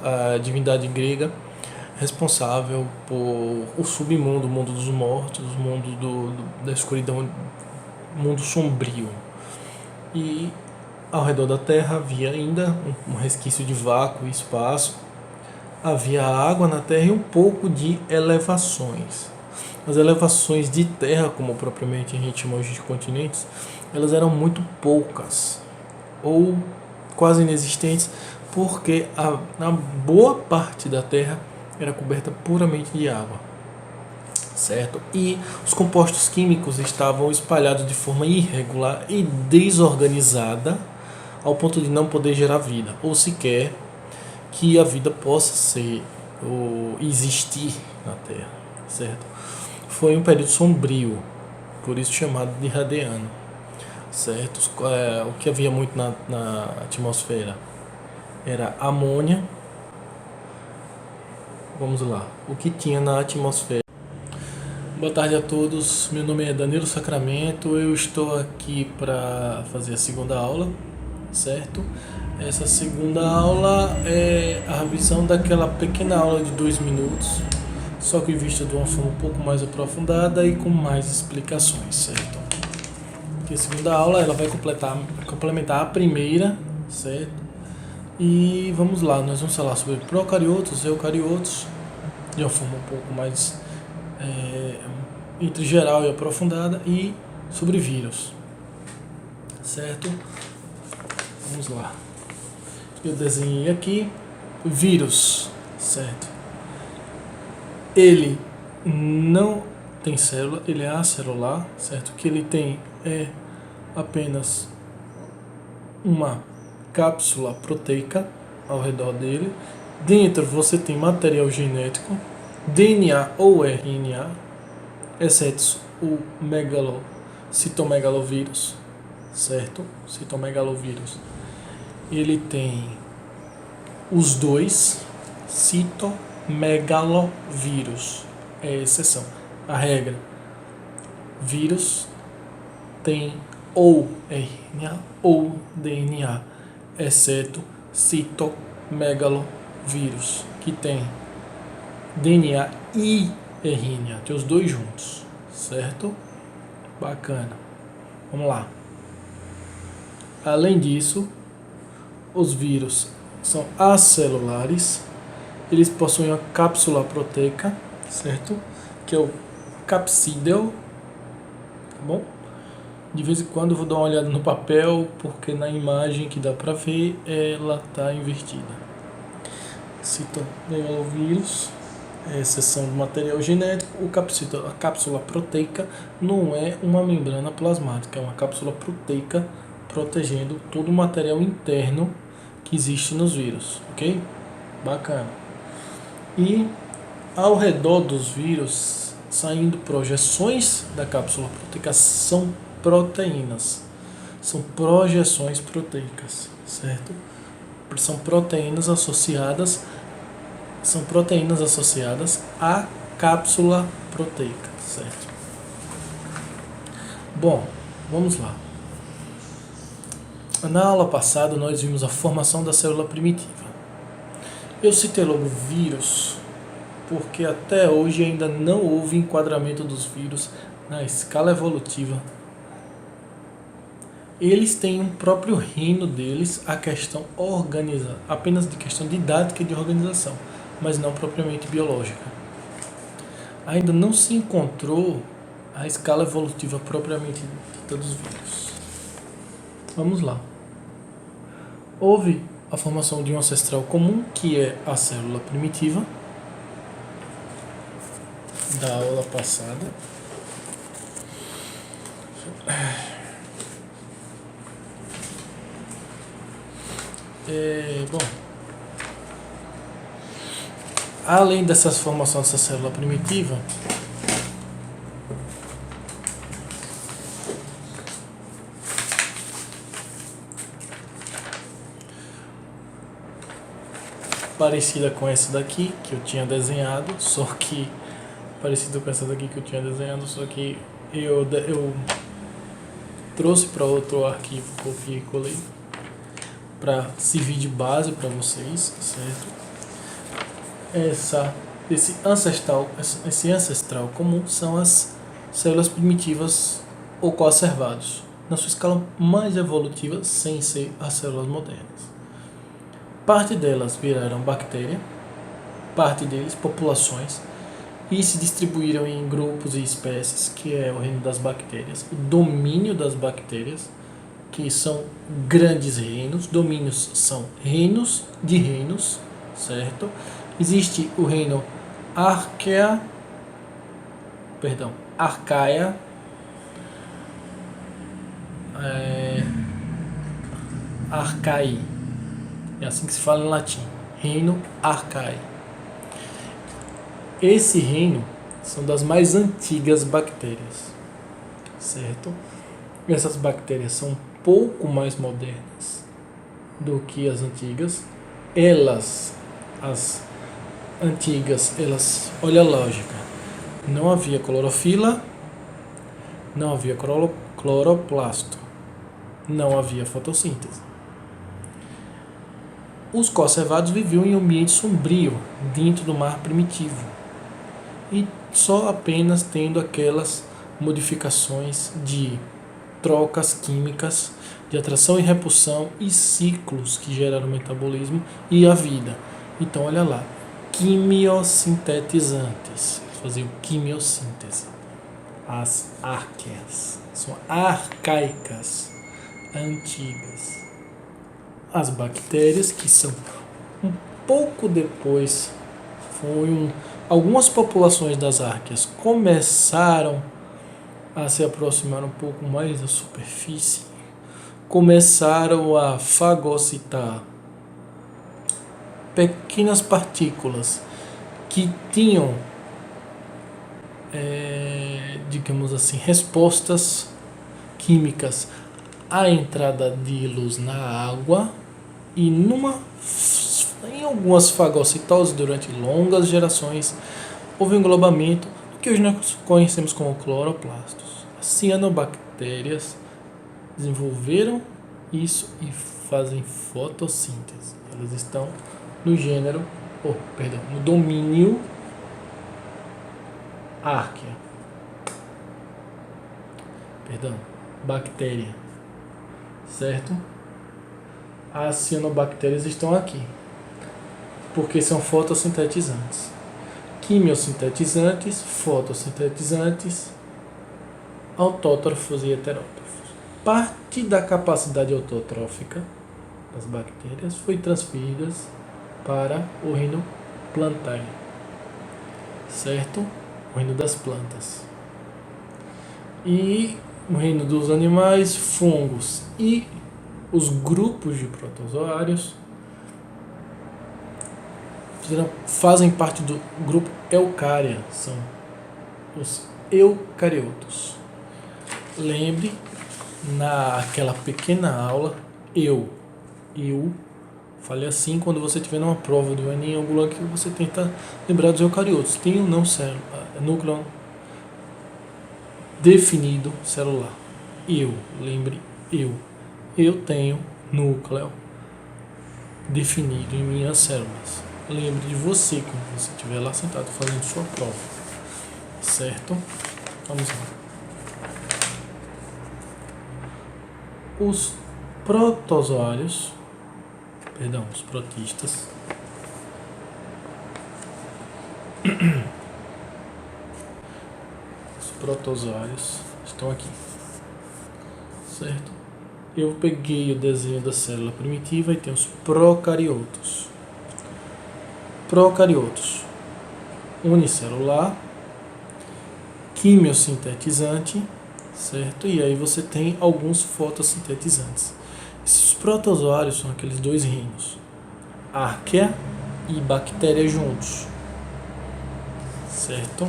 a divindade grega responsável por o submundo, o mundo dos mortos, o mundo da escuridão, mundo sombrio. E ao redor da Terra havia ainda um resquício de vácuo e espaço. Havia água na Terra e um pouco de elevações. As elevações de terra, como propriamente a gente chama hoje de continentes, elas eram muito poucas ou quase inexistentes, porque a boa parte da Terra era coberta puramente de água, certo? E os compostos químicos estavam espalhados de forma irregular e desorganizada, ao ponto de não poder gerar vida, ou sequer que a vida possa ser ou existir na Terra, certo? Foi um período sombrio, por isso chamado de Radiano, certo? O que havia muito na atmosfera era amônia. Vamos lá, o que tinha na atmosfera. Boa tarde a todos, meu nome é Danilo Sacramento, eu estou aqui para fazer a segunda aula, certo? Essa segunda aula é a revisão daquela pequena aula de 2 minutos, só que vista de uma forma um pouco mais aprofundada e com mais explicações, certo? Porque a segunda aula ela vai complementar a primeira, certo? E vamos lá, nós vamos falar sobre procariotos, eucariotos, de uma forma um pouco mais entre geral e aprofundada, e sobre vírus, certo? Vamos lá. Eu desenhei aqui vírus, certo? Ele não tem célula, ele é acelular, certo? O que ele tem é apenas uma cápsula proteica ao redor dele. Dentro você tem material genético, DNA ou RNA, exceto o citomegalovírus, certo? Citomegalovírus. Ele tem os dois citomegalovírus, é a exceção. A regra: vírus tem ou RNA ou DNA, exceto citomegalovírus, que tem DNA e RNA, tem os dois juntos, certo? Bacana. Vamos lá. Além disso, os vírus são acelulares, eles possuem uma cápsula proteica, certo? Que é o capsídeo, tá bom? De vez em quando eu vou dar uma olhada no papel, porque na imagem que dá para ver, ela está invertida. Citomegalovírus, exceção do material genético, a cápsula proteica não é uma membrana plasmática, é uma cápsula proteica protegendo todo o material interno que existe nos vírus, ok? Bacana. E ao redor dos vírus, saindo projeções da cápsula proteica, são proteínas, são projeções proteicas, certo? São proteínas associadas à cápsula proteica, certo? Bom, vamos lá. Na aula passada nós vimos a formação da célula primitiva. Eu citei logo vírus porque até hoje ainda não houve enquadramento dos vírus na escala evolutiva. Eles têm um próprio reino deles, a questão organizada, apenas de questão didática e de organização, mas não propriamente biológica. Ainda não se encontrou a escala evolutiva propriamente dita dos vírus. Vamos lá. Houve a formação de um ancestral comum, que é a célula primitiva, da aula passada. Bom, além dessas formações dessa célula primitiva, parecida com essa daqui que eu tinha desenhado, só que eu trouxe para outro arquivo, copiei e colei para servir de base para vocês, certo? esse ancestral comum são as células primitivas ou conservados, na sua escala mais evolutiva, sem ser as células modernas. Parte delas viraram bactéria, parte deles populações, e se distribuíram em grupos e espécies, que é o reino das bactérias, o domínio das bactérias, que são grandes reinos. Domínios são reinos de reinos, certo? Existe o reino Arcaia, Arcae, é assim que se fala em latim, reino Arcae. Esse reino são das mais antigas bactérias, certo? Essas bactérias são um pouco mais modernas do que as antigas. As antigas, olha a lógica, não havia clorofila, não havia cloroplasto, não havia fotossíntese. Os conservados viviam em um ambiente sombrio, dentro do mar primitivo, e só apenas tendo aquelas modificações de trocas químicas, de atração e repulsão e ciclos que geraram o metabolismo e a vida. Então, olha lá, quimiosintetizantes, eles faziam quimiossíntese. As árqueas são arcaicas, antigas. As bactérias, que são um pouco depois, algumas populações das árqueas começaram a se aproximar um pouco mais da superfície, começaram a fagocitar pequenas partículas que tinham, digamos assim, respostas químicas à entrada de luz na água, e em algumas fagocitoses durante longas gerações houve um englobamento do que hoje nós conhecemos como cloroplastos. As cianobactérias desenvolveram isso e fazem fotossíntese. Elas estão no no domínio Archaea. Bactéria. Certo? As cianobactérias estão aqui, porque são fotossintetizantes. Quimiosintetizantes, fotossintetizantes, autótrofos e heterótrofos. Parte da capacidade autotrófica das bactérias foi transferida para o reino plantae, certo? O reino das plantas. E o reino dos animais, fungos e os grupos de protozoários fazem parte do grupo Eucária, são os eucariotos. Lembre, naquela pequena aula, eu fale assim quando você estiver numa prova do Enem, algum lugar que você tenta lembrar dos eucariotos. Tem um não núcleo definido celular. Lembre, eu tenho núcleo definido em minhas células. Lembre de você quando você estiver lá sentado fazendo sua prova, certo? Vamos lá. Os protozoários, os protistas, os protozoários estão aqui, certo? Eu peguei o desenho da célula primitiva e tem os procariotos. Procariotos, unicelular, quimiosintetizante, certo? E aí você tem alguns fotossintetizantes. Esses protozoários são aqueles dois reinos, Archaea e bactéria juntos, certo?